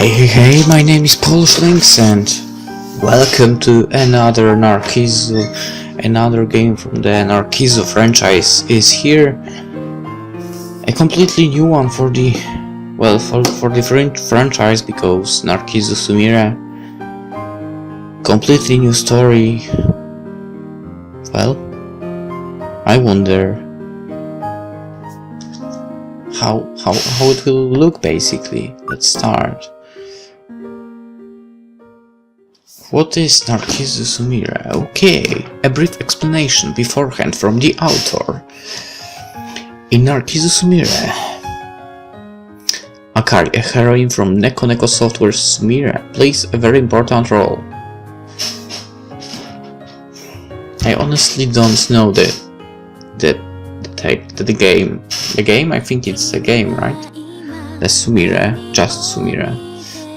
Hey, my name is PolishLynx and welcome to another Narcissu. Another game from the Narcissu franchise is here. A completely new one for the, for the franchise because Narcissu Sumire. Completely new story. Well, I wonder how it will look basically. Let's start. What is Narcissu Sumire? Okay, a brief explanation beforehand from the author. In Narcissu Sumire, Akari, a heroine from Neko Software Sumire, plays a very important role. I honestly don't know the game. The game? I think it's a game, right? The Sumire, just Sumire.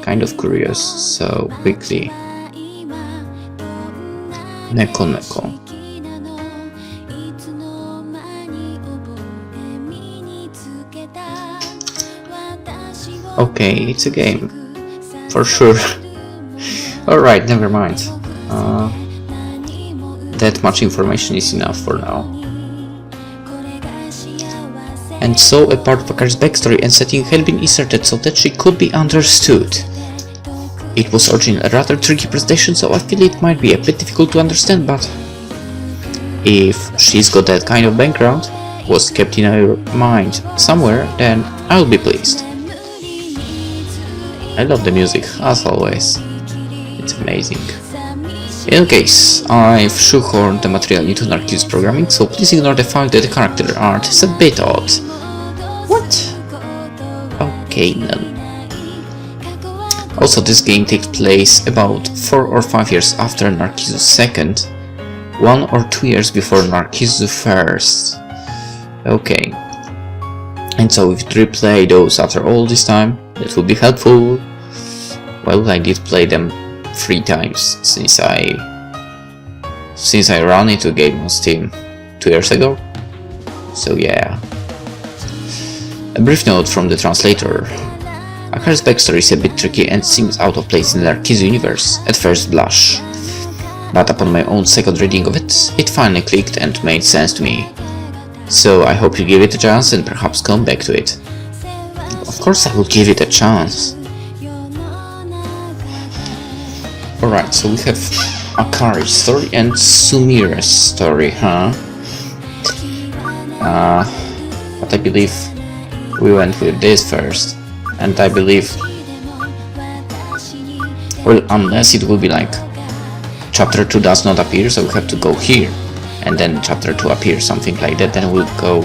Kind of curious, so quickly. Neko. Okay, it's a game. For sure. Alright, never mind. That much information is enough for now. And so a part of Akari's backstory and setting had been inserted so that she could be understood. It was originally a rather tricky presentation, so I feel it might be a bit difficult to understand, but if she's got that kind of background, was kept in her mind somewhere, then I'll be pleased. I love the music, as always. It's amazing. In any case, I've shoehorned the material into Narcissu programming, so please ignore the fact that the character art is a bit odd. What? Okay, no. Also, this game takes place about 4 or 5 years after Narcissu 2nd, 1 or 2 years before Narcissu 1st. Okay. And so if you replay those after all this time, that would be helpful. Well, I did play them 3 times since I ran into a game on Steam 2 years ago. So yeah. A brief note from the translator. Akari's backstory is a bit tricky and seems out of place in the Narcissu universe at first blush. But upon my own second reading of it, it finally clicked and made sense to me. So I hope you give it a chance and perhaps come back to it. Of course I will give it a chance. Alright, so we have Akari's story and Sumire's story, huh? But I believe we went with this first. And I believe, well, unless it will be like chapter 2 does not appear, so we have to go here, and then chapter 2 appears, something like that, then we'll go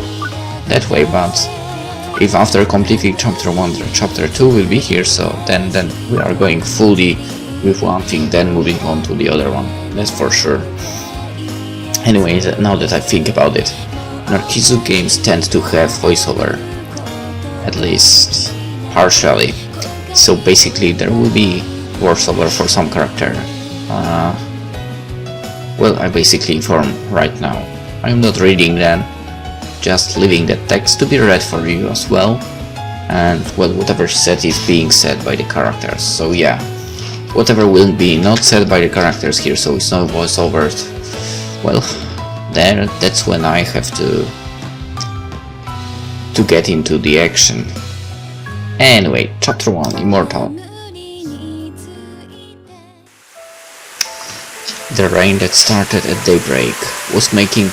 that way. But if after completing chapter 1, chapter 2 will be here, so then we are going fully with one thing, then moving on to the other one, that's for sure. Anyways, now that I think about it, Narcissu games tend to have voiceover, at least partially, so basically there will be voiceover for some character. Well, I basically inform right now. I'm not reading them, just leaving the text to be read for you as well, and well, whatever said is being said by the characters. So yeah, whatever will be not said by the characters here, so it's not voiceover. Well, that's when I have to get into the action. Anyway, chapter 1, Immortal. The rain that started at daybreak was making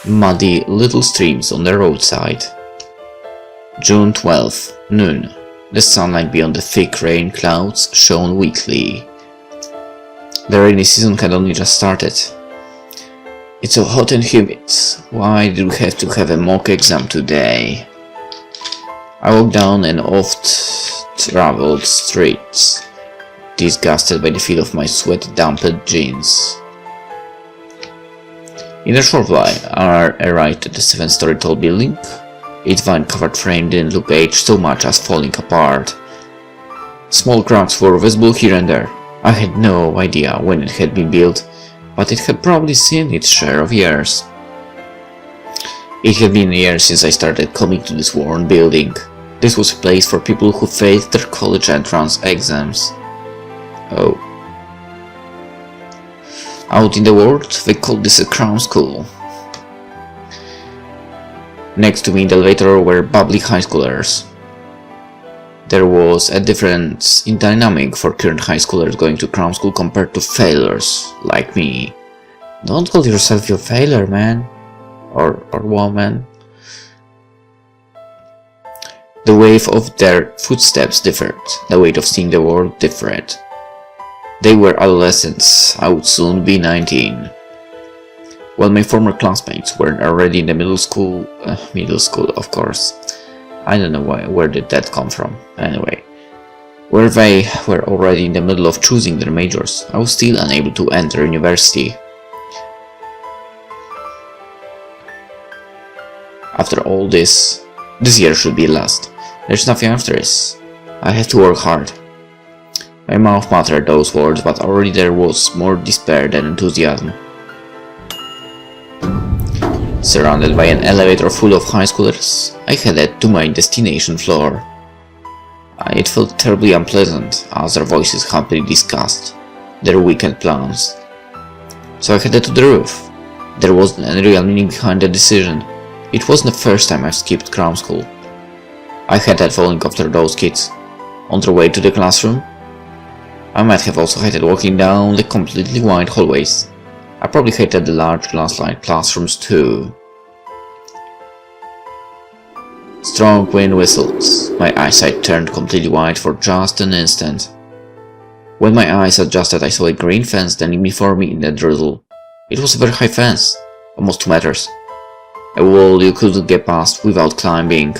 muddy little streams on the roadside. June 12th, noon. The sunlight beyond the thick rain clouds shone weakly. The rainy season had only just started. It's so hot and humid. Why did we have to have a mock exam today? I walked down an oft-traveled street, disgusted by the feel of my sweat-dampened jeans. In a short while, I arrived at the 7-story tall building. Its vine-covered frame didn't look aged so much as falling apart. Small cracks were visible here and there. I had no idea when it had been built, but it had probably seen its share of years. It had been years since I started coming to this worn building. This was a place for people who faced their college entrance exams. Oh. Out in the world, they called this a cram school. Next to me in the elevator were bubbly high schoolers. There was a difference in dynamic for current high schoolers going to cram school compared to failures like me. Don't call yourself a failure, man. Or woman. The wave of their footsteps differed. The weight of seeing the world differed. They were adolescents. I would soon be 19. While my former classmates were already in the middle school, of course. I don't know where did that come from. Anyway, where they were already in the middle of choosing their majors, I was still unable to enter university. After all this year should be last. There's nothing after this. I have to work hard. My mouth muttered those words, but already there was more despair than enthusiasm. Surrounded by an elevator full of high schoolers, I headed to my destination floor. It felt terribly unpleasant as their voices happily discussed their weekend plans. So I headed to the roof. There wasn't any real meaning behind the decision. It wasn't the first time I've skipped cram school. I headed following after those kids. On their way to the classroom, I might have also hated walking down the completely wide hallways. I probably hated the large glass-lined classrooms too. Strong wind whistles. My eyesight turned completely white for just an instant. When my eyes adjusted, I saw a green fence standing before me in the drizzle. It was a very high fence, almost 2 meters. A wall you couldn't get past without climbing.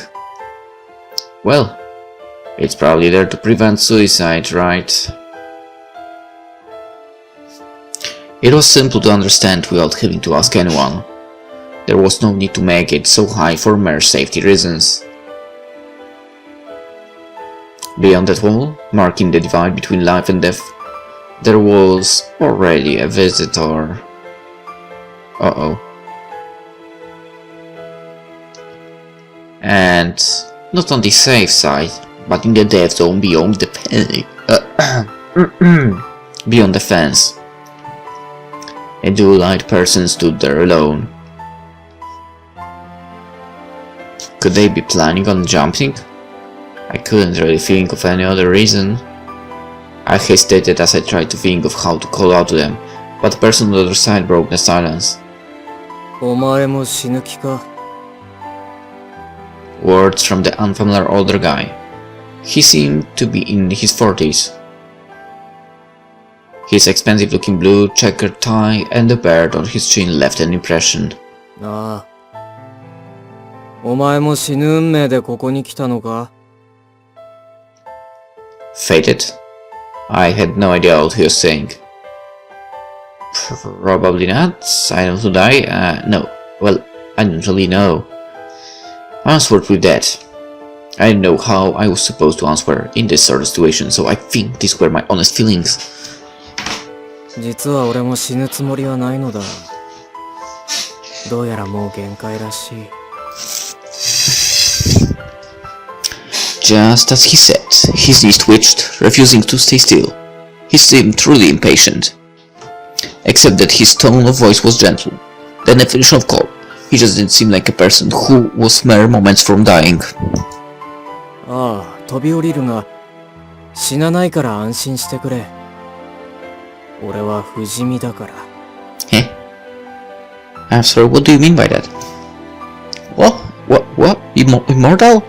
Well, it's probably there to prevent suicide, right? It was simple to understand without having to ask anyone. There was no need to make it so high for mere safety reasons. Beyond that wall, marking the divide between life and death, there was already a visitor. Uh-oh. And not on the safe side, but in the death zone beyond the beyond the fence. A dual-eyed person stood there alone. Could they be planning on jumping? I couldn't really think of any other reason. I hesitated as I tried to think of how to call out to them, but the person on the other side broke the silence. Words from the unfamiliar older guy. He seemed to be in his 40s. His expensive-looking blue checkered tie and the beard on his chin left an impression. Fated? I had no idea what he was saying. Probably not. I don't die. No. Well, I don't really know. I answered with that. I didn't know how I was supposed to answer in this sort of situation, so I think these were my honest feelings. Just as he said, his knees twitched, refusing to stay still. He seemed truly impatient. Except that his tone of voice was gentle. The definition of calm. He just didn't seem like a person who was mere moments from dying. I'm sorry, what do you mean by that? What? Immortal?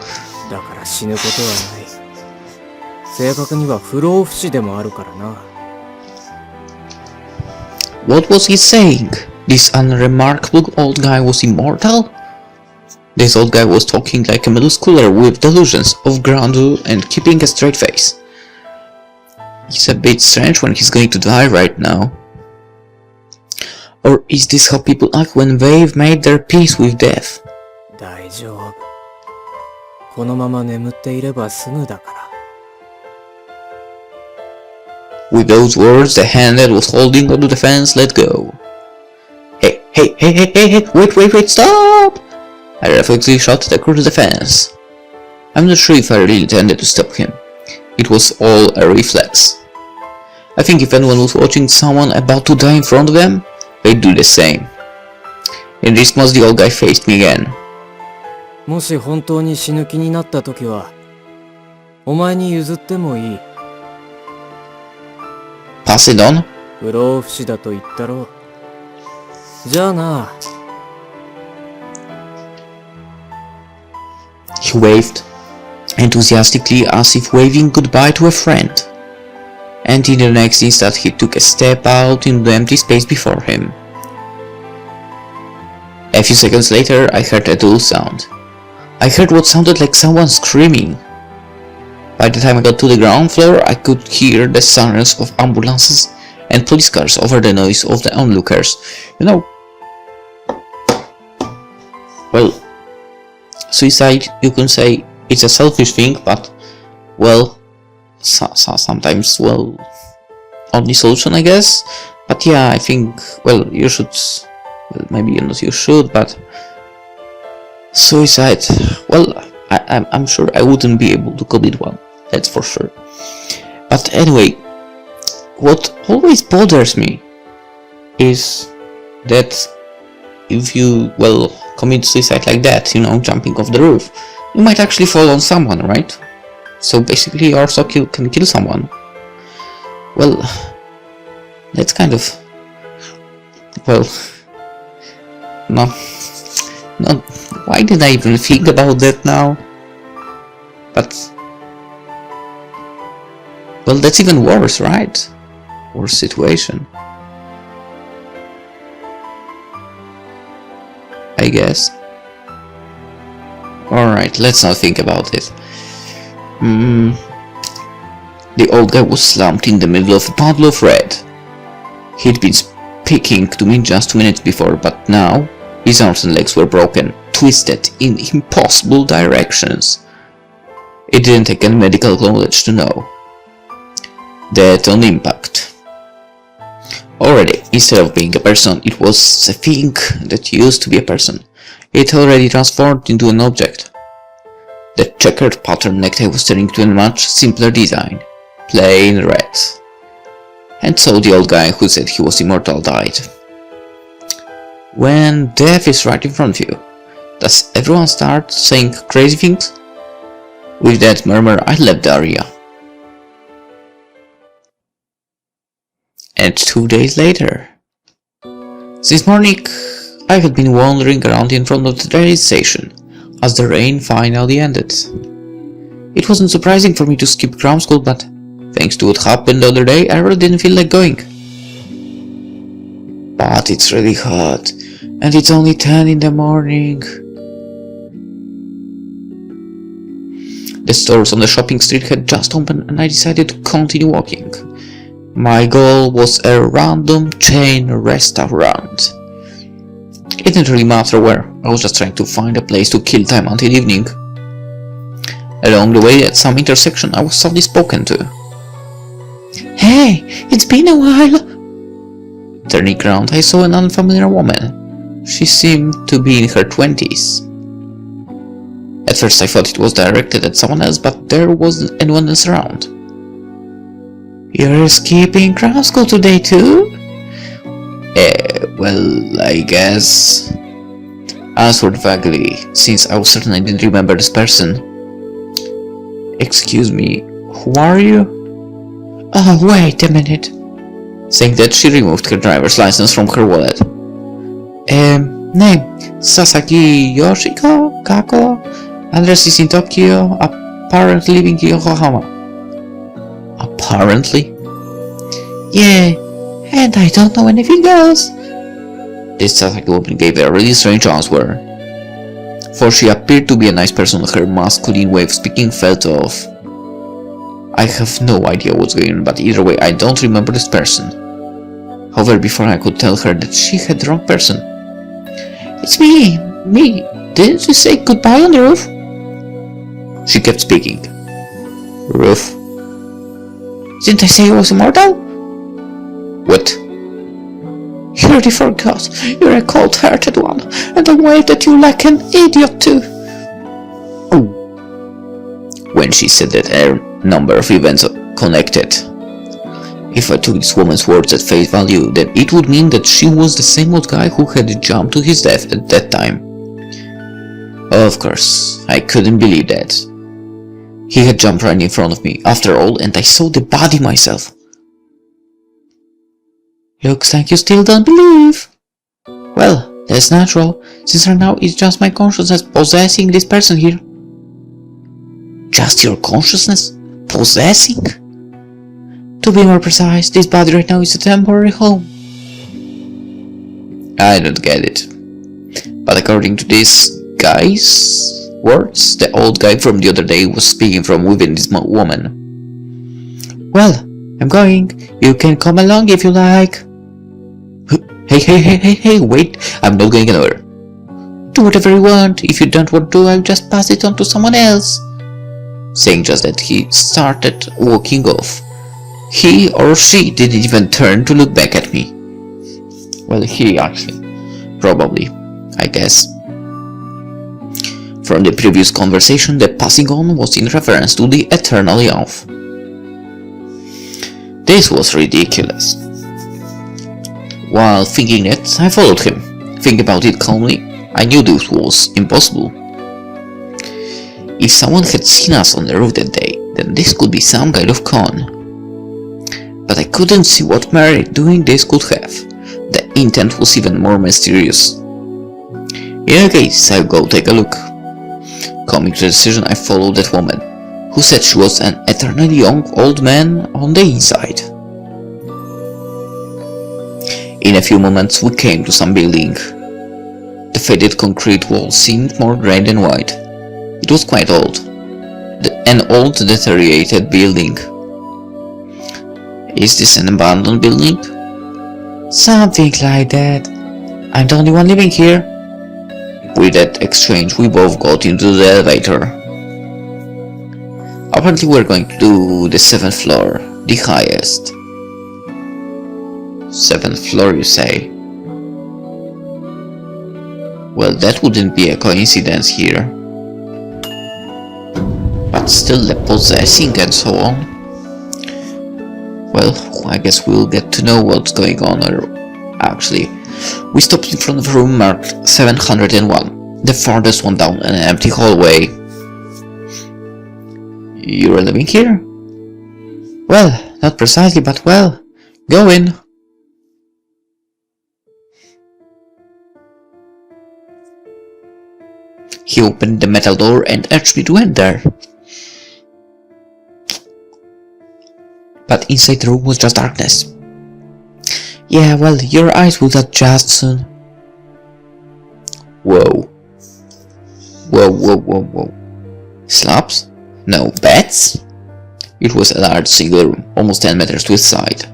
What was he saying? This unremarkable old guy was immortal? This old guy was talking like a middle schooler with delusions of grandeur and keeping a straight face. It's a bit strange when he's going to die right now. Or is this how people act when they've made their peace with death? With those words, the hand that was holding onto the fence let go. Hey, wait, stop! I reflexively shot across the fence. I'm not sure if I really intended to stop him. It was all a reflex. I think if anyone was watching someone about to die in front of them, they'd do the same. In response, the old guy faced me again. もし本当に死ぬ気になった時は、お前に譲ってもいい。Pass it on? 不老不死だと言ったろう。じゃあな。He waved, enthusiastically as if waving goodbye to a friend. And in the next instant he took a step out into the empty space before him. A few seconds later I heard a dull sound. I heard what sounded like someone screaming. By the time I got to the ground floor, I could hear the sirens of ambulances and police cars over the noise of the onlookers. You know, well, suicide, you can say it's a selfish thing, but, well, sometimes, well, only solution, I guess. But yeah, I think, well, you should, well, maybe not you should, but suicide, well, I'm sure I wouldn't be able to commit one, that's for sure. But anyway, what always bothers me is that if you, well, commit suicide like that, you know, jumping off the roof, you might actually fall on someone, right? So basically you also can kill someone. Well, that's kind of, well, no, why did I even think about that now? But, well, that's even worse, right? Worse situation, I guess. Alright, let's not think about it. The old guy was slumped in the middle of a puddle of red. He'd been speaking to me just 2 minutes before, but now his arms and legs were broken, twisted in impossible directions. It didn't take any medical knowledge to know. Death on impact. Already, instead of being a person, it was a thing that used to be a person. It already transformed into an object. The checkered pattern necktie was turning to a much simpler design. Plain red. And so the old guy who said he was immortal died. When death is right in front of you, does everyone start saying crazy things? With that murmur, I left the area. And 2 days later. Since morning, I had been wandering around in front of the train station, as the rain finally ended. It wasn't surprising for me to skip ground school, but thanks to what happened the other day, I really didn't feel like going. But it's really hot, and it's only 10 in the morning. The stores on the shopping street had just opened and I decided to continue walking. My goal was a random chain restaurant. It didn't really matter where, I was just trying to find a place to kill time until evening. Along the way at some intersection I was suddenly spoken to. "Hey, it's been a while!" Turning around I saw an unfamiliar woman. She seemed to be in her 20s. At first I thought it was directed at someone else, but there wasn't anyone else around. "You're skipping ground school today too?" Well, I guess. I answered vaguely, since I was certain I didn't remember this person. "Excuse me, who are you?" "Oh, wait a minute." Saying that, she removed her driver's license from her wallet. Name, Sasaki Yoshiko Kako. Address is in Tokyo, apparently living in Yokohama. Apparently? "Yeah, and I don't know anything else." This Sasaki woman gave a really strange answer. For she appeared to be a nice person, her masculine way of speaking felt off. I have no idea what's going on, but either way I don't remember this person. However, before I could tell her that she had the wrong person. "It's me! Didn't you say goodbye on the roof?" She kept speaking. "Roof? Didn't I say I was immortal?" "What?" "You already forgot. You're a cold-hearted one, and I waved at you like an idiot too." "Oh, when she said that a number of events connected. If I took this woman's words at face value, then it would mean that she was the same old guy who had jumped to his death at that time. Of course, I couldn't believe that. He had jumped right in front of me, after all, and I saw the body myself. Looks like you still don't believe. Well, that's natural, since right now it's just my consciousness possessing this person here. Just your consciousness? Possessing? To be more precise, this body right now is a temporary home. I don't get it. But according to this guy's words, the old guy from the other day was speaking from within this woman. Well, I'm going. You can come along if you like. Hey, wait, I'm not going anywhere. Do whatever you want. If you don't want to, I'll just pass it on to someone else. Saying just that, he started walking off. He or she didn't even turn to look back at me. Well, he actually. Probably, I guess. From the previous conversation, the passing on was in reference to the eternal youth. This was ridiculous. While thinking that, I followed him. Thinking about it calmly, I knew this was impossible. If someone had seen us on the roof that day, then this could be some kind of con. But I couldn't see what merit doing this could have. The intent was even more mysterious. In any case, I'll go take a look. Coming to the decision, I followed that woman, who said she was an eternally young old man on the inside. In a few moments we came to some building. The faded concrete wall seemed more grey than white. It was quite old. An old, deteriorated building. Is this an abandoned building? Something like that. I'm the only one living here. With that exchange, we both got into the elevator. Apparently we're going to do the 7th floor, the highest. 7th floor, you say? Well, that wouldn't be a coincidence here. But still, the possessing and so on. Well, I guess we'll get to know what's going on, or actually, we stopped in front of a room marked 701, the farthest one down an empty hallway. You're living here? Well, not precisely, but well, go in. He opened the metal door and urged me to enter. But inside the room was just darkness. Yeah, well, your eyes will adjust soon. Whoa. Whoa. Slabs? No, beds? It was a large single room, almost 10 meters to its side.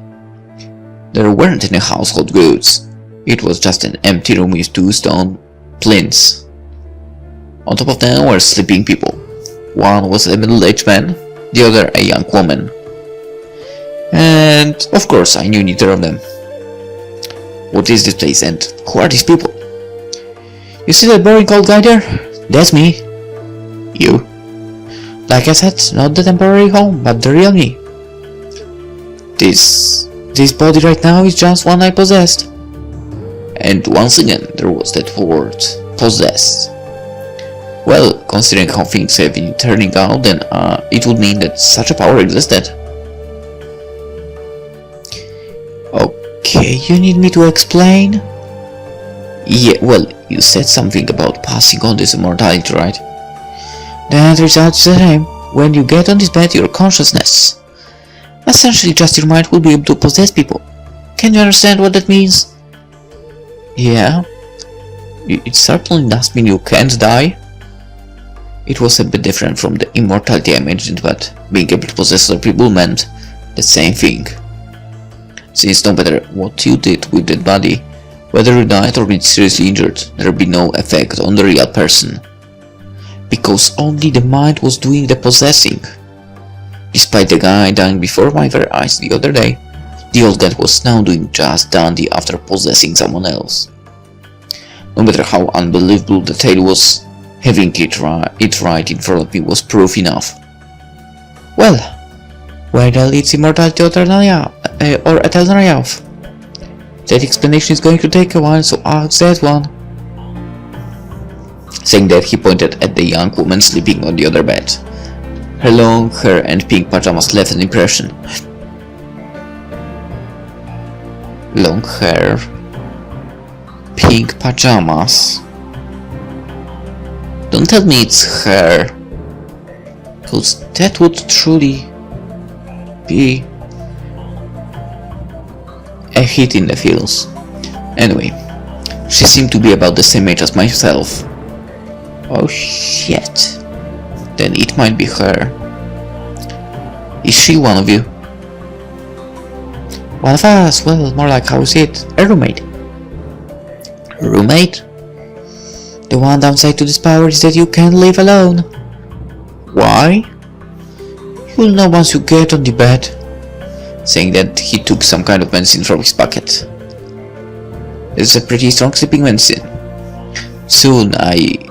There weren't any household goods. It was just an empty room with 2 stone plinths. On top of them were sleeping people. One was a middle-aged man, the other a young woman. And, of course, I knew neither of them. What is this place and who are these people? You see that boring old guy there? That's me. You? Like I said, not the temporary home, but the real me. This body right now is just one I possessed. And once again, there was that word, possessed. Well, considering how things have been turning out, then it would mean that such a power existed. Okay, you need me to explain? Yeah, well, you said something about passing on this immortality, right? The answer is the same. When you get on this bed, your consciousness, essentially just your mind, will be able to possess people. Can you understand what that means? Yeah. It certainly does mean you can't die. It was a bit different from the immortality I mentioned, but being able to possess other people meant the same thing. Since no matter what you did with that body, whether you died or been seriously injured, there would be no effect on the real person. Because only the mind was doing the possessing. Despite the guy dying before my very eyes the other day, the old guy was now doing just dandy after possessing someone else. No matter how unbelievable the tale was, having it right in front of me was proof enough. Well, where that leads Immortality or Eternalia off? That explanation is going to take a while, so ask that one. Saying that, he pointed at the young woman sleeping on the other bed. Her long hair and pink pajamas left an impression. Long hair, pink pajamas. Don't tell me it's hair, cause that would truly be a hit in the feels. Anyway, she seemed to be about the same age as myself. Oh shit. Then it might be her. Is she one of you? One of us? Well, more like how is it? A roommate. A roommate? The one downside to this power is that you can't live alone. Why? You'll know once you get on the bed. Saying that, he took some kind of medicine from his pocket. It's a pretty strong sleeping medicine. Soon,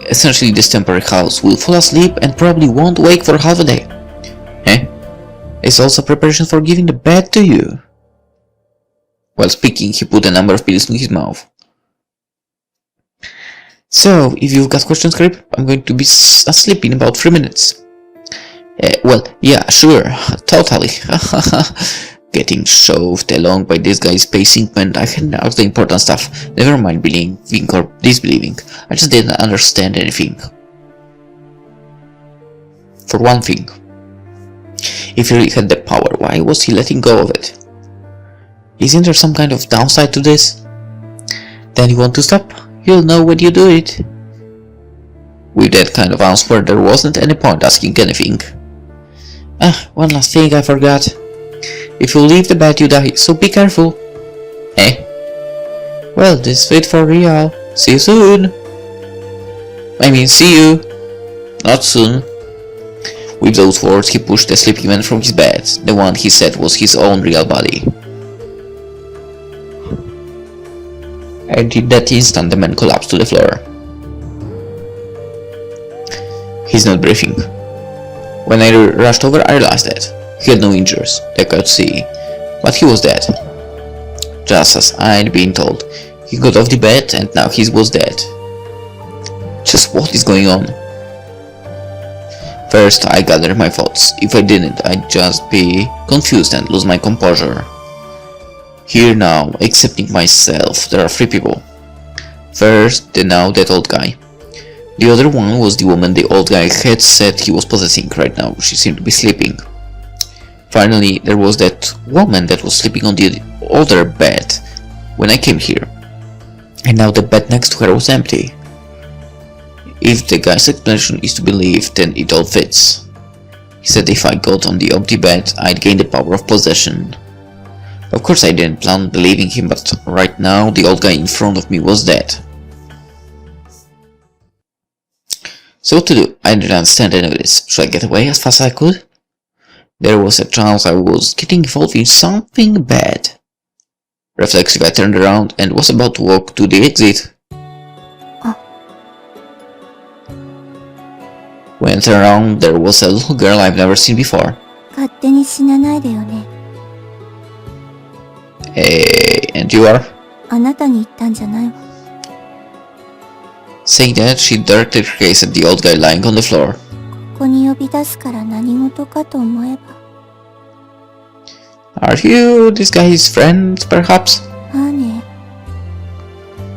essentially this temporary house, will fall asleep and probably won't wake for half a day. Eh? It's also preparation for giving the bed to you. While speaking, he put a number of pills in his mouth. So, if you've got questions, Crip, I'm going to be asleep in about 3 minutes. Well, yeah, sure, totally. Getting shoved along by this guy's pacing meant I hadn't asked the important stuff. Never mind believing or disbelieving. I just didn't understand anything. For one thing, if he really had the power, why was he letting go of it? Isn't there some kind of downside to this? Then you want to stop? You'll know when you do it. With that kind of answer, there wasn't any point asking anything. One last thing I forgot. If you leave the bed, you die, so be careful. Eh? Well, this is it for real. See you soon. I mean, see you. Not soon. With those words, he pushed the sleeping man from his bed, the one he said was his own real body. And in that instant, the man collapsed to the floor. He's not breathing. When I rushed over, I realized that. He had no injuries, I could see, but he was dead. Just as I'd been told. He got off the bed and now he was dead. Just what is going on? First, I gathered my thoughts. If I didn't, I'd just be confused and lose my composure. Here now, accepting myself, there are 3 people. First, the now dead old guy. The other one was the woman the old guy had said he was possessing. Right now, she seemed to be sleeping. Finally, there was that woman that was sleeping on the other bed when I came here. And now the bed next to her was empty. If the guy's explanation is to be believed, then it all fits. He said if I got on the empty bed, I'd gain the power of possession. Of course I didn't plan on believing him, but right now the old guy in front of me was dead. So what to do? I didn't understand any of this. Should I get away as fast as I could? There was a chance I was getting involved in something bad. Reflexive, I turned around and was about to walk to the exit. When I turned around, there was a little girl I've never seen before. And you are? Saying that, she directed her gaze at the old guy lying on the floor. Are you this guy's friend, perhaps?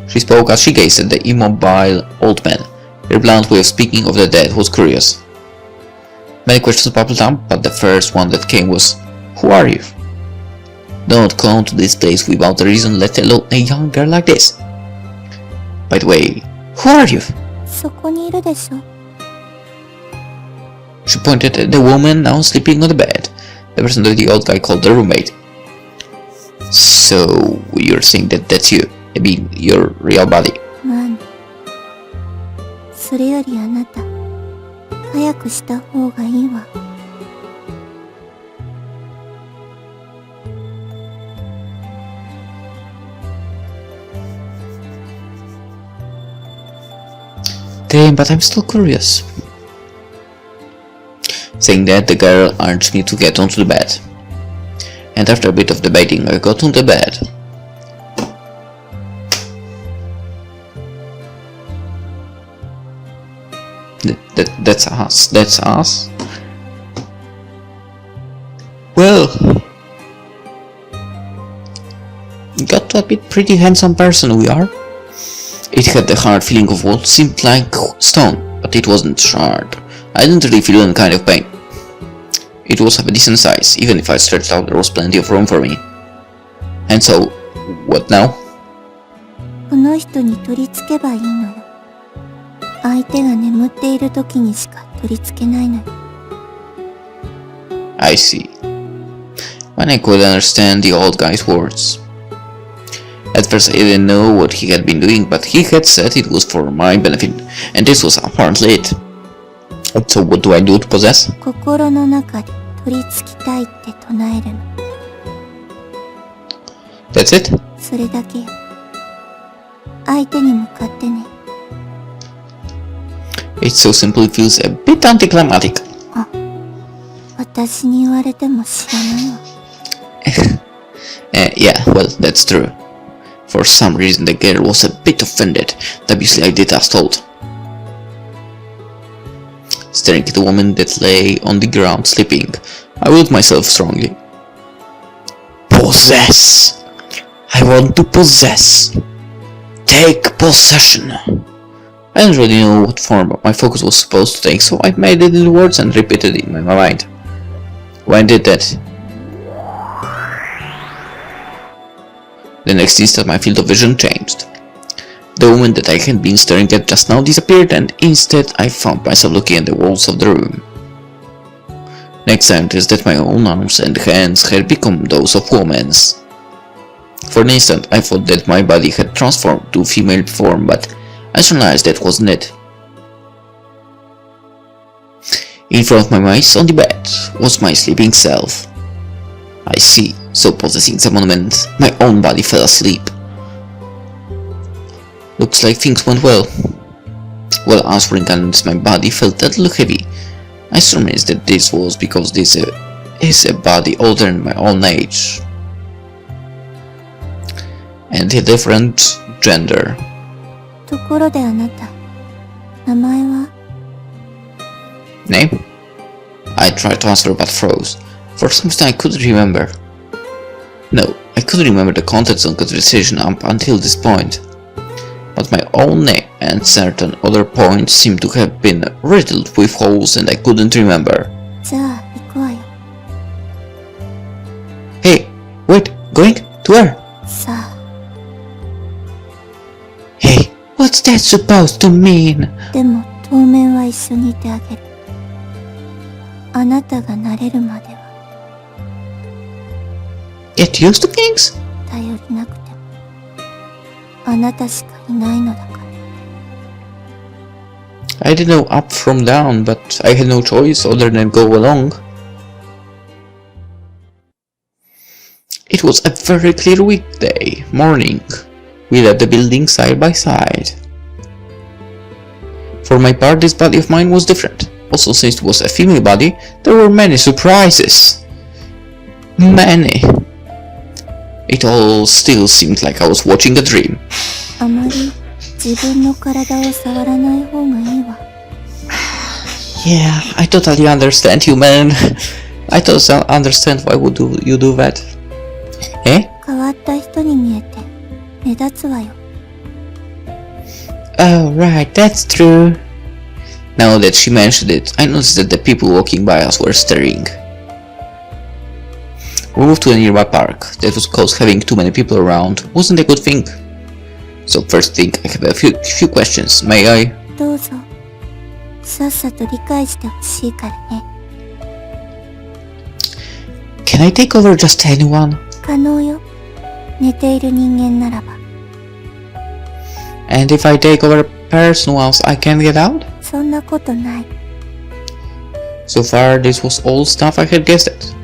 She spoke as she gazed at the immobile old man. Her blunt way of speaking of the dead was curious. Many questions bubbled up, but the first one that came was, "Who are you? Don't come to this place without a reason, let alone a young girl like this. By the way, who are you?" She pointed at the woman now sleeping on the bed, the person that the old guy called the roommate. So, you're saying that that's you? I mean, your real body? Damn, but I'm still curious. Saying that, the girl urged me to get onto the bed. And after a bit of debating, I got on the bed. That's us. That's us. Well, got to admit, pretty handsome person we are. It had the hard feeling of what seemed like stone, but it wasn't hard. I didn't really feel any kind of pain. It was of a decent size. Even if I stretched out, there was plenty of room for me. And so, what now? この人に取り付けばいいのよ。相手が眠っている時にしか取り付けないのよ。I see. When I could understand the old guy's words. At first I didn't know what he had been doing, but he had said it was for my benefit, and this was apparently it. So what do I do to possess? 心の中で取り付きたいって唱えるの。That's it? それだけよ。相手に向かってね。It so simply feels a bit anticlimactic. あ、私に言われても知らないわ。Yeah, well, that's true. For some reason the girl was a bit offended. Obviously I did as told. Staring at the woman that lay on the ground sleeping, I willed myself strongly. Possess! I want to possess! Take possession! I didn't really know what form my focus was supposed to take, so I made it in words and repeated it in my mind. When I did that, the next instant my field of vision changed. The woman that I had been staring at just now disappeared, and instead I found myself looking at the walls of the room. Next I noticed that my own arms and hands had become those of women's. For an instant I thought that my body had transformed to female form, but I soon realized that wasn't it. In front of my eyes on the bed was my sleeping self. I see, so possessing someone meant my own body fell asleep. Looks like things went well. While answering unless my body felt a little heavy, I surmised that this was because this is a body older than my own age. And a different gender. ところであなた、名前は？ Name? I tried to answer but froze. For some reason I couldn't remember. No, I couldn't remember the contents of the conversation up until this point. But my own name and certain other points seemed to have been riddled with holes and I couldn't remember. じゃあ、行くわよ。 Hey, wait, going? To where? さあ。 Hey, what's that supposed to mean? でも、当面は一緒にいてあげる。あなたが慣れるまでは。 Get used to things? 頼りなくても。あなたしかいないのだから。 I didn't know up from down, but I had no choice other than go along. It was a very clear weekday morning. We left the building side by side. For my part, this body of mine was different. Also, since it was a female body, there were many surprises. Many. It all still seemed like I was watching a dream. あまり自分の体を触らない方がいいわ。 Yeah, I totally understand you, man. I totally understand why would you do that. Eh? 変わった人に見えて目立つわよ。 Oh, right, that's true. Now that she mentioned it, I noticed that the people walking by us were staring. We moved to a nearby park. That was because having too many people around wasn't a good thing. So first thing, I have a few questions. May I? どうぞ。さっさと理解してほしいからね。 Can I take over just anyone? 可能よ。寝ている人間ならば。 And if I take over a person once I can't get out? そんなことない。 So far, this was all stuff I had guessed at.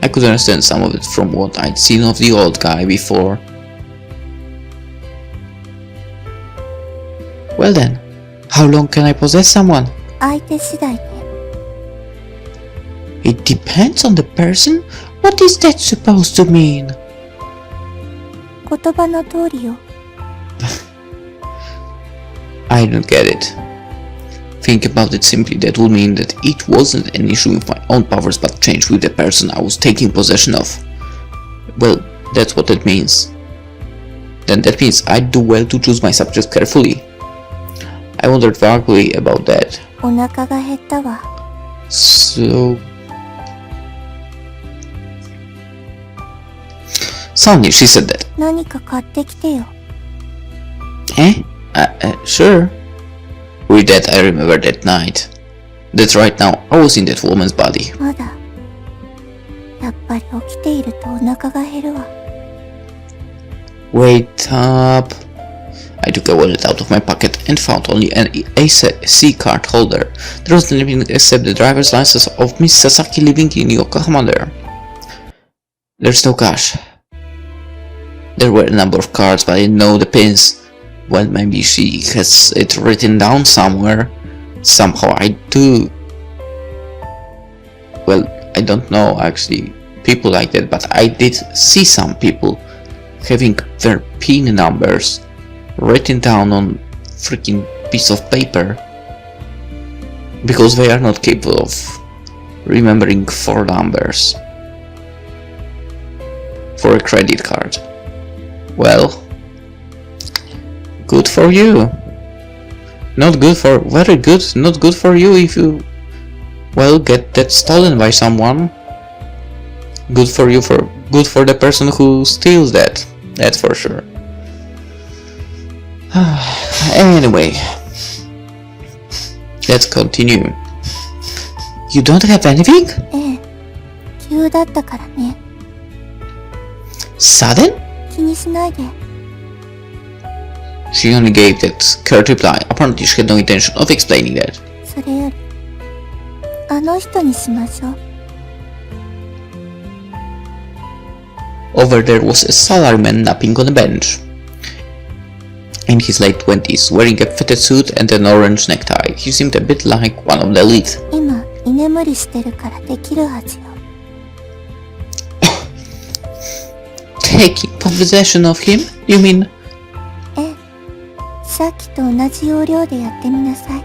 I could understand some of it from what I'd seen of the old guy before. Well then, how long can I possess someone? 相手次第ね。It depends on the person? What is that supposed to mean? 言葉の通りよ。I don't get it. Think about it simply, that would mean that it wasn't an issue with my own powers but changed with the person I was taking possession of. Well, that's what it means. Then that means I'd do well to choose my subjects carefully. I wondered vaguely about that. お腹が減ったわ。So... Suddenly she said that. 何か買ってきてよ。Eh? Sure. With that I remember that night. That's right now, I was in that woman's body. まだ。やっぱり起きているとお腹が減るわ。Wait up. I took a wallet out of my pocket and found only an AC card holder. There wasn't anything except the driver's license of Miss Sasaki living in Yokohama there. There's no cash. There were a number of cards, but I didn't know the pins. Well, maybe she has it written down somewhere. Somehow I do. Well, I don't know actually people like that, but I did see some people having their pin numbers written down on freaking piece of paper because they are not capable of remembering 4 numbers for a credit card. Well, good for you. Not good for, very good, not good for you if you, well, get that stolen by someone. Good for you, good for the person who steals that, that's for sure. Anyway, let's continue. You don't have anything? ええ。急だったからね。Sudden? 気にしないで。She only gave that curt reply. Apparently she had no intention of explaining that. それより、あの人にしましょう。Over there was a salaryman napping on a bench. In his late 20s, wearing a fitted suit and an orange necktie, he seemed a bit like one of the elite. 今、居眠りしてるからできるはずよ。Taking possession of him? You mean? ええ。さっきと同じ要領でやってみなさい。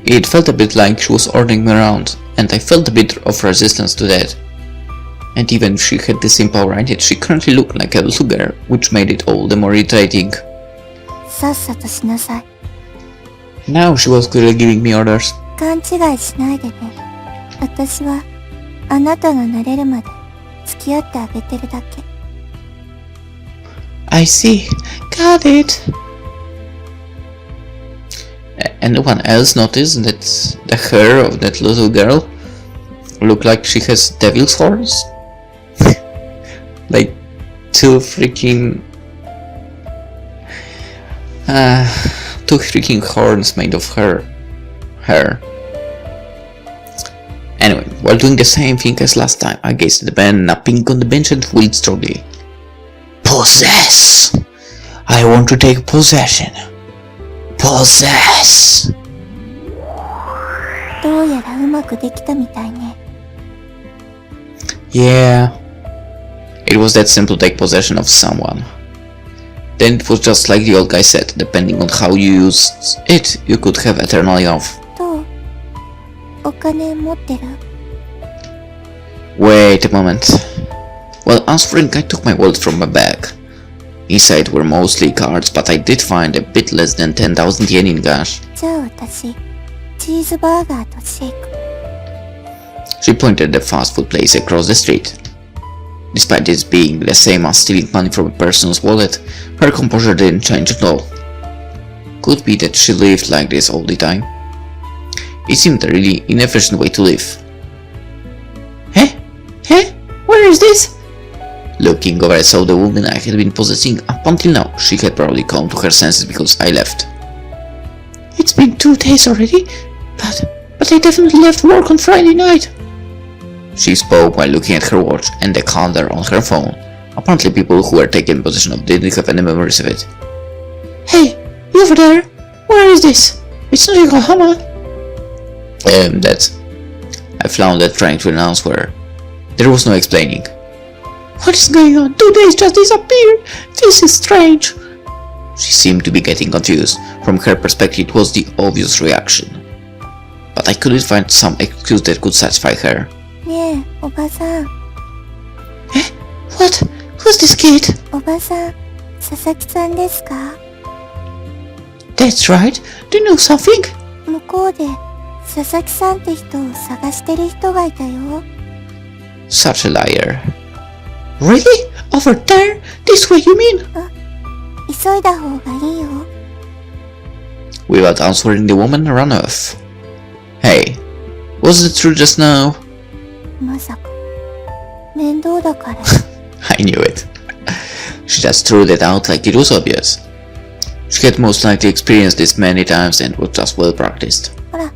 It felt a bit like she was ordering me around, and I felt a bit of resistance to that. And even if she had the same power I did, she currently looked like a little girl, which made it all the more irritating. さっさとしなさい。 Now she was clearly giving me orders. 勘違いしないでね。私は、あなたが慣れるまで付き合ってあげてるだけ。I see. Got it. Anyone else noticed that the hair of that little girl looked like she has devil's horns? Like 2 freaking horns made of her hair. Anyway, while doing the same thing as last time, I gazed at the man napping on the bench and wheeled strongly. Possess! I want to take possession. Possess! どうやらうまくできたみたいね。Yeah. It was that simple to take possession of someone. Then it was just like the old guy said, depending on how you used it, you could have eternally off. どう？お金持ってる？ Wait a moment. While answering, I took my wallet from my bag. Inside were mostly cards, but I did find a bit less than 10,000 yen in cash. じゃあ私、チーズバーガーとシェイク。 She pointed at the fast food place across the street. Despite this being the same as stealing money from a person's wallet, her composure didn't change at all. Could be that she lived like this all the time. It seemed a really inefficient way to live. Huh? Huh? Where is this? Looking over, I saw the woman I had been possessing up until now. She had probably come to her senses because I left. It's been 2 days already, but I definitely left work on Friday night. She spoke while looking at her watch and the calendar on her phone. Apparently people who were taken possession of didn't have any memories of it. Hey, you over there? Where is this? It's not Yokohama. That's... I floundered, trying to announce her. There was no explaining. What is going on? 2 days just disappeared! This is strange! She seemed to be getting confused. From her perspective, it was the obvious reaction. But I couldn't find some excuse that could satisfy her. ねえ、おばさん。What? Who's this kid? おばさん、佐々木さんですか？ That's right. Do you know something? 向こうで佐々木さんって人を探してる人がいたよ。Such a liar. Really? Over there? This way you mean? 急いだ方がいいよ。Without answering, the woman ran off. Hey, was it true just now? まさか面倒だから。I knew it. She just threw that out like it was obvious. She had most likely experienced this many times and was just well practiced. ほら、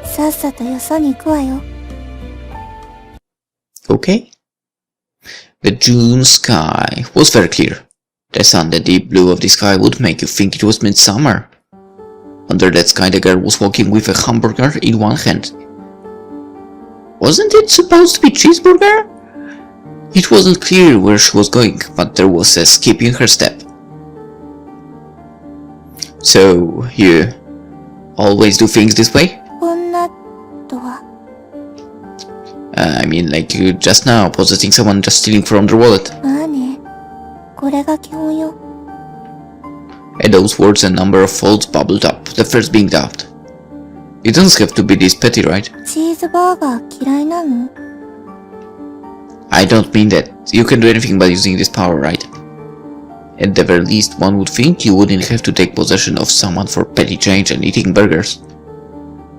さっさとよそに行くわよ。Okay. The June sky was very clear. The sun, the deep blue of the sky would make you think it was midsummer. Under that sky, the girl was walking with a hamburger in one hand. Wasn't it supposed to be cheeseburger? It wasn't clear where she was going, but there was a skip in her step. So, you always do things this way? 女とは I mean, like you just now, possessing someone just stealing from their wallet. まあね、これが基本よ。At those words, a number of folds bubbled up, the first being doubt. It doesn't have to be this petty, right? チーズバーガー嫌いなの？ I don't mean that. You can do anything by using this power, right? At the very least, one would think you wouldn't have to take possession of someone for petty change and eating burgers.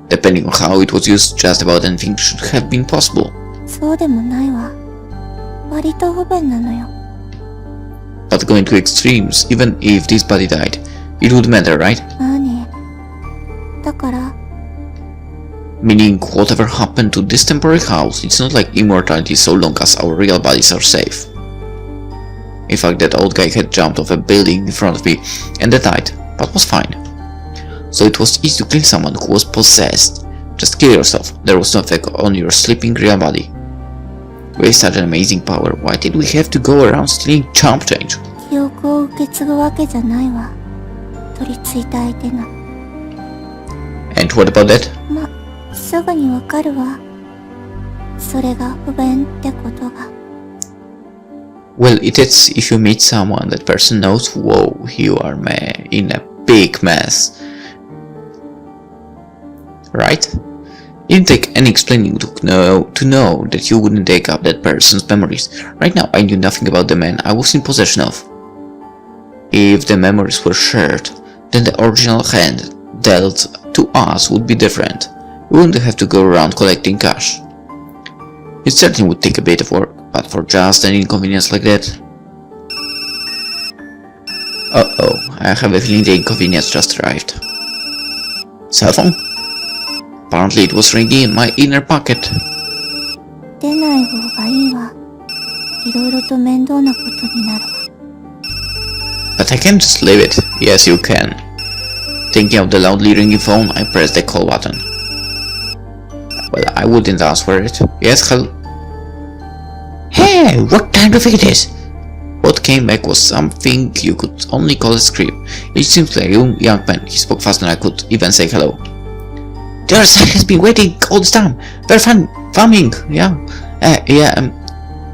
Depending on how it was used, just about anything should have been possible. そうでもないわ。割と不便なのよ。But going to extremes, even if this body died, it would matter, right? まあね。だから、 Meaning, whatever happened to this temporary house, it's not like immortality so long as our real bodies are safe. In fact, that old guy had jumped off a building in front of me and that died, but was fine. So it was easy to kill someone who was possessed. Just kill yourself, there was no effect on your sleeping real body. With such an amazing power, why did we have to go around stealing chump change? 記憶を受け継ぐわけじゃないわ。取り付いた相手が。And what about that? すぐにわかるわ。それが不便ってことが。Well, it is if you meet someone, that person knows, whoa, you are in a big mess. Right? It didn't take any explaining to know that you wouldn't take up that person's memories. Right now, I knew nothing about the man I was in possession of. If the memories were shared, then the original hand dealt to us would be different. We wouldn't have to go around collecting cash. It certainly would take a bit of work, but for just an inconvenience like that... Uh-oh, I have a feeling the inconvenience just arrived. Cell phone? Apparently it was ringing in my inner pocket. 出ない方がいいわ。いろいろと面倒なことになるわ。But I can't just leave it. Yes, you can. Thinking of the loudly ringing phone, I pressed the call button. Well, I wouldn't answer it. Yes, hello? Hey, what kind of thing it is? What came back was something you could only call a scream. It seemed like a young man. He spoke faster than I could even say hello. The other side has been waiting all this time. Very farming, yeah.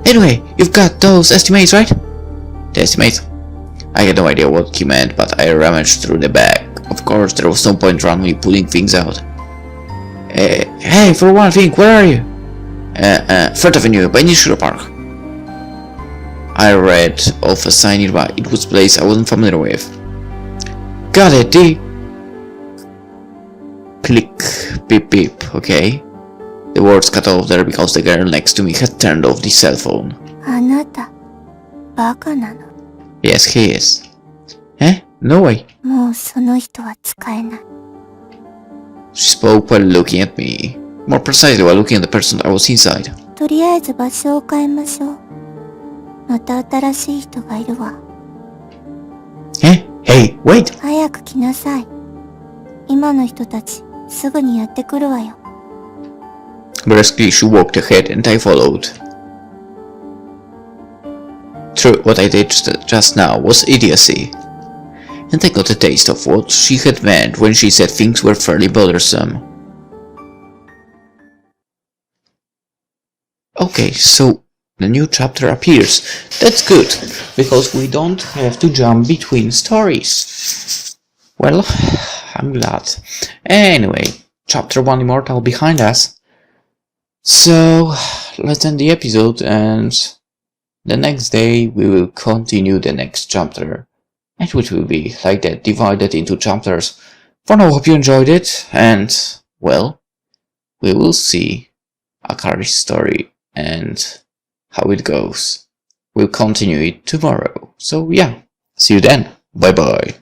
Anyway, you've got those estimates, right? The estimates? I had no idea what he meant, but I rummaged through the bag. Of course, there was no point randomly pulling things out. Hey, for one thing, where are you? 3rd Avenue, by Nishiro Park. I read off a sign nearby. It was a place I wasn't familiar with. Got it, D. Click, beep beep, okay. The words cut off there because the girl next to me had turned off the cell phone. あなた、バカなの。 Yes, he is. No way. もうその人は使えない。 She spoke while looking at me. More precisely while looking at the person I was inside. とりあえず場所を変えましょう。また新しい人がいるわ。Hey, wait! 早く来なさい。今の人たち、すぐにやってくるわよ。Briskly she walked ahead and I followed. True, what I did just now was idiocy. And I got a taste of what she had meant when she said things were fairly bothersome. Okay, so the new chapter appears. That's good, because we don't have to jump between stories. Well, I'm glad. Anyway, chapter 1 Immortal behind us. So, let's end the episode and the next day we will continue the next chapter. And which will be like that, divided into chapters. For now, hope you enjoyed it, and, well, we will see Akari's story and how it goes. We'll continue it tomorrow. So yeah, see you then. Bye bye.